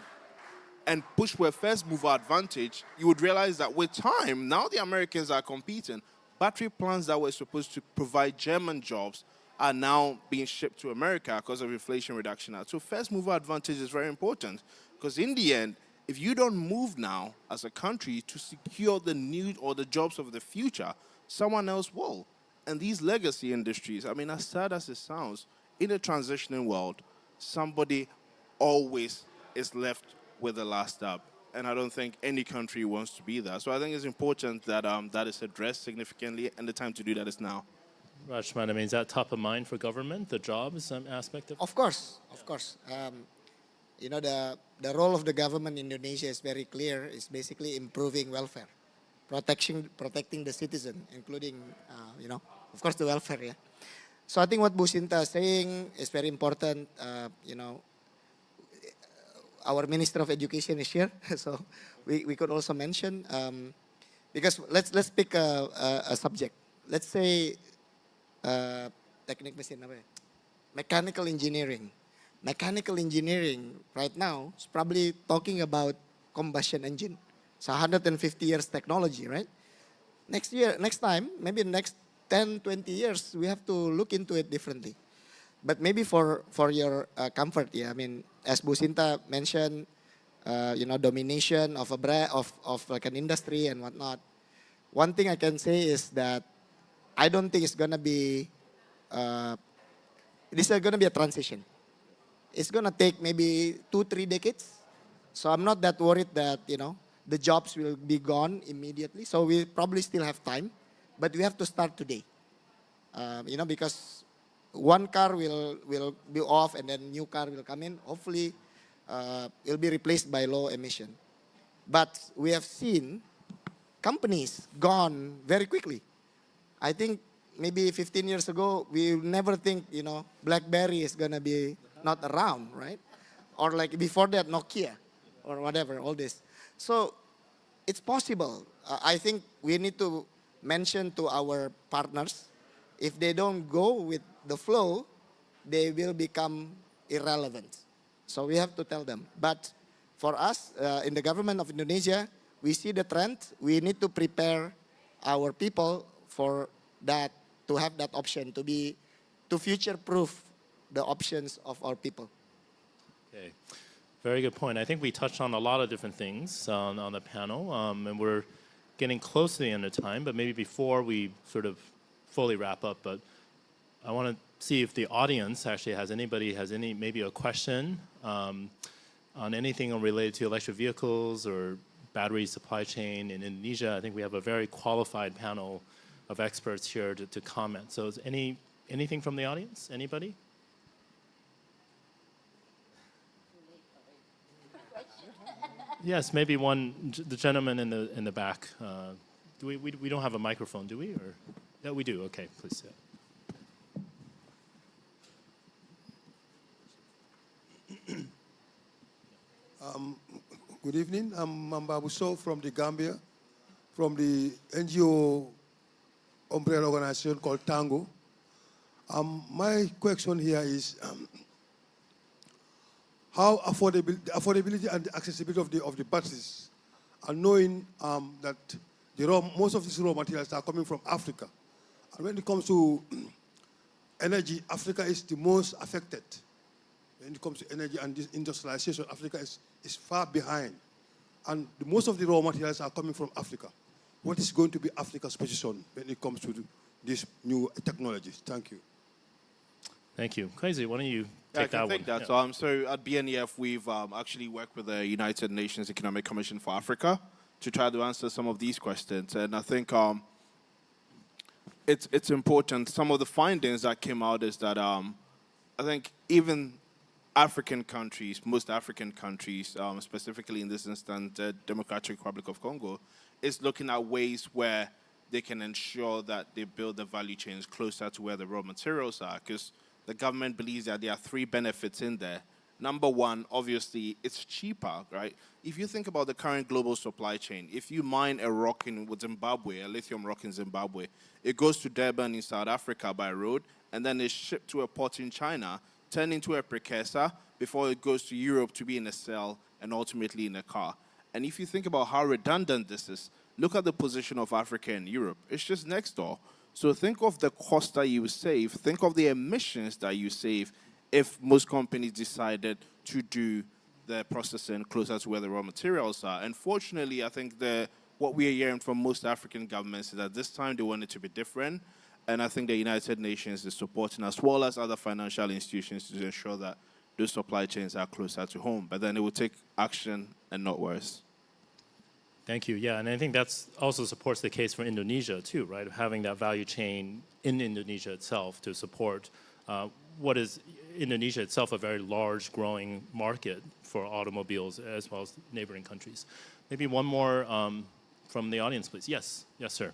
and push for a first mover advantage, you would realize that with time, now the Americans are competing. Battery plants that were supposed to provide German jobs are now being shipped to America because of Inflation Reduction Act. So first mover advantage is very important, because in the end, if you don't move now as a country to secure the new or the jobs of the future, someone else will. And these legacy industries, I mean, as sad as it sounds, in a transitioning world, somebody always is left with the last step. And I don't think any country wants to be that. So I think it's important that that is addressed significantly, and the time to do that is now. Rashman, I mean, is that top of mind for government, the jobs aspect of it? Of course. You know, the role of the government in Indonesia is very clear. It's basically improving welfare, protecting the citizen, including, of course, the welfare, yeah. So I think what Bu Sinta is saying is very important. Our Minister of Education is here, so we could also mention, because let's pick a subject. Let's say teknik mesin apa ya? Mechanical engineering. Mechanical engineering right now is probably talking about combustion engine. It's 150 years technology, right? Next time, maybe next 10, 20 years, we have to look into it differently. But maybe for your comfort, yeah, I mean, as Bu Sinta mentioned, domination of of like an industry and whatnot. One thing I can say is that I don't think it's gonna be. This is gonna be a transition. It's gonna take maybe 2-3 decades. So I'm not that worried that the jobs will be gone immediately. So we probably still have time, but we have to start today. Because one car will be off and then new car will come in. Hopefully, it'll be replaced by low emission. But we have seen companies gone very quickly. I think maybe 15 years ago, we never think, BlackBerry is gonna be not around, right? Or like before that, Nokia or whatever, all this. So it's possible. I think we need to mention to our partners, if they don't go with the flow, they will become irrelevant. So we have to tell them. But for us, in the government of Indonesia, we see the trend. We need to prepare our people for that, to have that option, to future-proof the options of our people. Okay. Very good point. I think we touched on a lot of different things on the panel, and we're getting close to the end of time, but maybe before we sort of fully wrap up, but I want to see if the audience actually has maybe a question on anything related to electric vehicles or battery supply chain in Indonesia. I think we have a very qualified panel of experts here to comment. So is anything from the audience? Anybody? Yes, maybe the gentleman in the back. We don't have a microphone, do we? Or yeah, we do. Okay, please. Good evening. I'm Mamba Busso from the Gambia, from the NGO umbrella organization called Tango. My question here is how affordability and the accessibility of the batteries, and knowing that most of these raw materials are coming from Africa. And when it comes to energy, Africa is the most affected. When it comes to energy and this industrialization, Africa is far behind. And most of the raw materials are coming from Africa. What is going to be Africa's position when it comes to these new technologies? Thank you. Thank you. Crazy, why don't you Yeah, I take can that take one? that. Yeah. So at BNEF, we've actually worked with the United Nations Economic Commission for Africa to try to answer some of these questions. And I think it's important. Some of the findings that came out is that I think even African countries, most African countries, specifically in this instance, the Democratic Republic of Congo, is looking at ways where they can ensure that they build the value chains closer to where the raw materials are, because the government believes that there are three benefits in there. Number one, obviously, it's cheaper, right? If you think about the current global supply chain, if you mine a rock in Zimbabwe, a lithium rock in Zimbabwe, it goes to Durban in South Africa by road, and then it's shipped to a port in China, turned into a precursor before it goes to Europe to be in a cell and ultimately in a car. And if you think about how redundant this is, look at the position of Africa and Europe. It's just next door. So think of the cost that you save. Think of the emissions that you save if most companies decided to do the processing closer to where the raw materials are. Unfortunately, I think what we are hearing from most African governments is that this time they want it to be different. And I think the United Nations is supporting, as well as other financial institutions, to ensure that those supply chains are closer to home. But then it will take action and not worse. Thank you. Yeah, and I think that's also supports the case for Indonesia too, right? Having that value chain in Indonesia itself to support what is Indonesia itself a very large growing market for automobiles as well as neighboring countries. Maybe one more from the audience, please. Yes, yes, sir.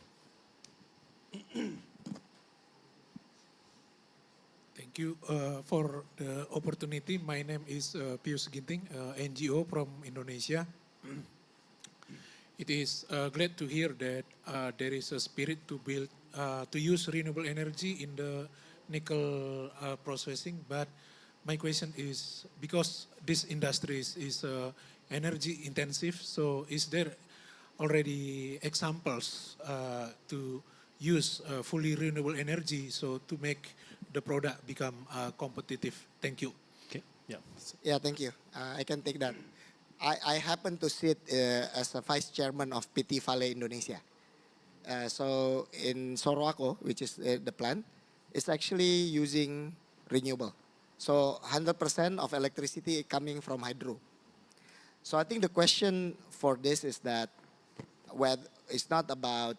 Thank you for the opportunity. My name is Pius Ginting, NGO from Indonesia. It is glad to hear that there is a spirit to build, to use renewable energy in the nickel processing. But my question is, because this industry is energy intensive, so is there already examples to use fully renewable energy so to make the product become competitive? Thank you. Okay. Yeah. Yeah, thank you. I can take that. I happen to sit as a vice chairman of PT Vale Indonesia. So in Sorowako, which is the plant, it's actually using renewable. So 100% of electricity coming from hydro. So I think the question for this is that it's not about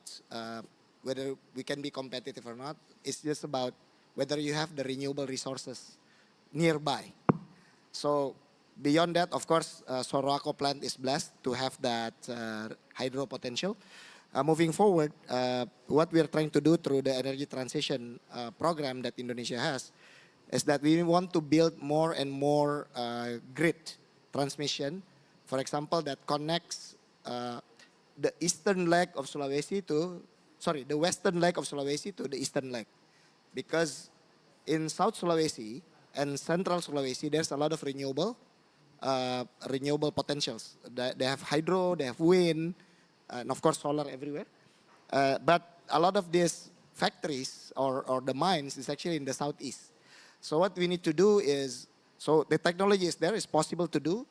whether we can be competitive or not. It's just about whether you have the renewable resources nearby. So beyond that, of course, Sorowako plant is blessed to have that hydro potential. Moving forward, what we are trying to do through the energy transition program that Indonesia has is that we want to build more and more grid transmission, for example, that connects the eastern leg of Sulawesi the western leg of Sulawesi to the eastern leg. Because in South Sulawesi and Central Sulawesi, there's a lot of renewable, renewable potentials. They have hydro, they have wind, and of course solar everywhere. But a lot of these factories or the mines is actually in the southeast. So what we need to do is, so the technology is there, it's possible to do.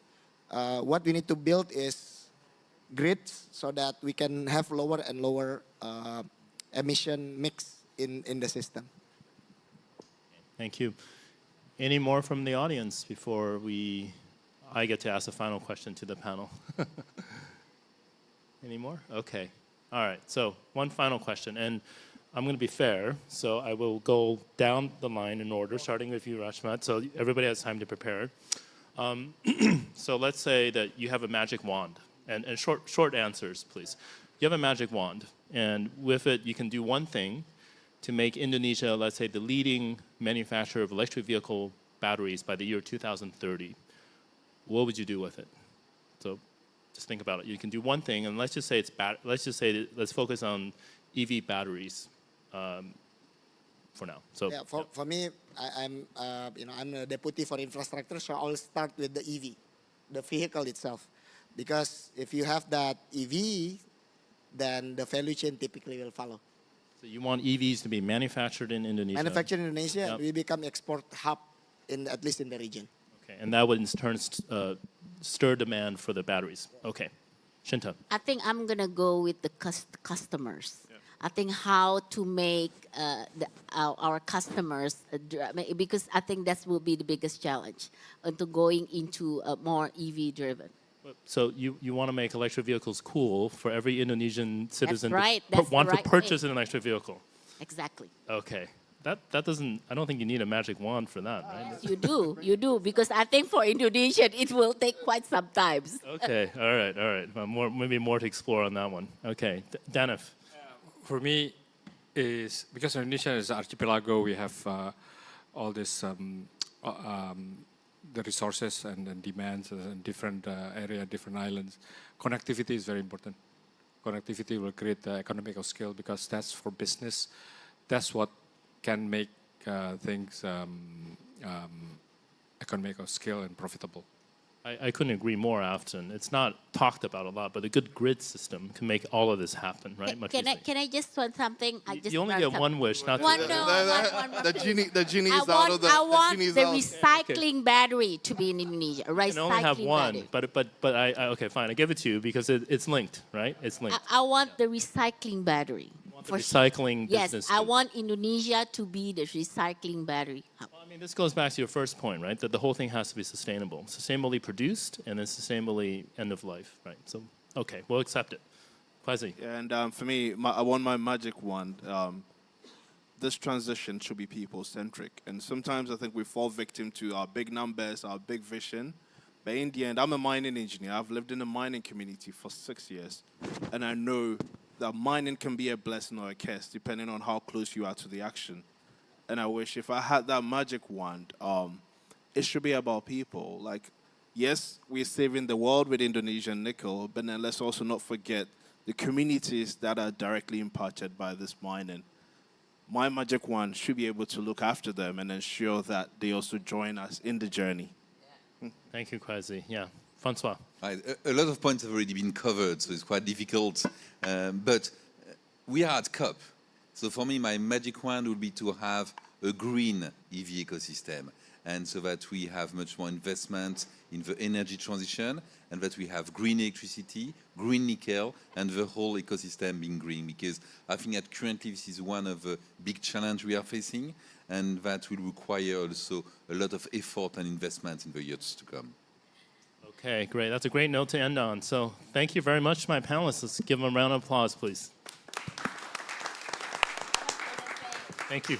What we need to build is grids so that we can have lower and lower emission mix in the system. Thank you. Any more from the audience before I get to ask the final question to the panel? Any more? Okay. All right. So one final question, and I'm going to be fair, so I will go down the line in order, starting with you, Rashmat, so everybody has time to prepare. So let's say that you have a magic wand, and short answers, please. You have a magic wand, and with it, you can do one thing to make Indonesia, let's say, the leading manufacturer of electric vehicle batteries by the year 2030. What would you do with it? So just think about it. You can do one thing, and let's just say let's focus on EV batteries for now. So yeah, for me, I'm a deputy for infrastructure, so I'll start with the EV, the vehicle itself, because if you have that EV, then the value chain typically will follow. So you want EVs to be manufactured in Indonesia? Manufactured in Indonesia, Yep. we become export hub at least in the region. Okay, and that would in turn stir demand for the batteries. Okay, Shinta. I think I'm gonna go with the customers. I think how to make our customers, because I think that will be the biggest challenge into going into a more EV driven. So you want to make electric vehicles cool for every Indonesian citizen right. to That's the want right to purchase way. an electric vehicle? Exactly. Okay. That doesn't, I don't think you need a magic wand for that, right? You do, because I think for Indonesian it will take quite some time. Okay, all right. Well, maybe more to explore on that one. Okay, Danif. For me, is because Indonesia is an archipelago, we have all this the resources and demands in different area, different islands. Connectivity is very important. Connectivity will create the economic of scale, because that's for business. That's what can make things economic of scale and profitable. I couldn't agree more, Afton. It's not talked about a lot, but a good grid system can make all of this happen, right? Much easier. Can I just want something? You only get one wish, not One, two. The genie I is out of the. I want genie's the out. recycling battery to be in Indonesia. You can only have one, battery. but I okay, fine. I give it to you because it's linked, right? It's linked. I want the recycling battery. The recycling Yes, business. I want Indonesia to be the recycling battery hub. Well, I mean, this goes back to your first point, right? That the whole thing has to be sustainable, sustainably produced, and then sustainably end of life, right? So, okay, we'll accept it. Quasi. Yeah, and for me, I want my magic wand. This transition should be people-centric. And sometimes I think we fall victim to our big numbers, our big vision. But in the end, I'm a mining engineer. I've lived in the mining community for 6 years. And I know that mining can be a blessing or a curse, depending on how close you are to the action. And I wish if I had that magic wand, it should be about people. Like, yes, we're saving the world with Indonesian nickel, but then let's also not forget the communities that are directly impacted by this mining. My magic wand should be able to look after them and ensure that they also join us in the journey. Thank you, Quasi. Yeah. Francois. Right. A lot of points have already been covered, so it's quite difficult. But we are at COP. So for me, my magic wand would be to have a green EV ecosystem, and so that we have much more investment in the energy transition, and that we have green electricity, green nickel, and the whole ecosystem being green. Because I think that currently this is one of the big challenges we are facing, and that will require also a lot of effort and investment in the years to come. Okay, great. That's a great note to end on. So thank you very much to my panelists. Let's give them a round of applause, please. Thank you.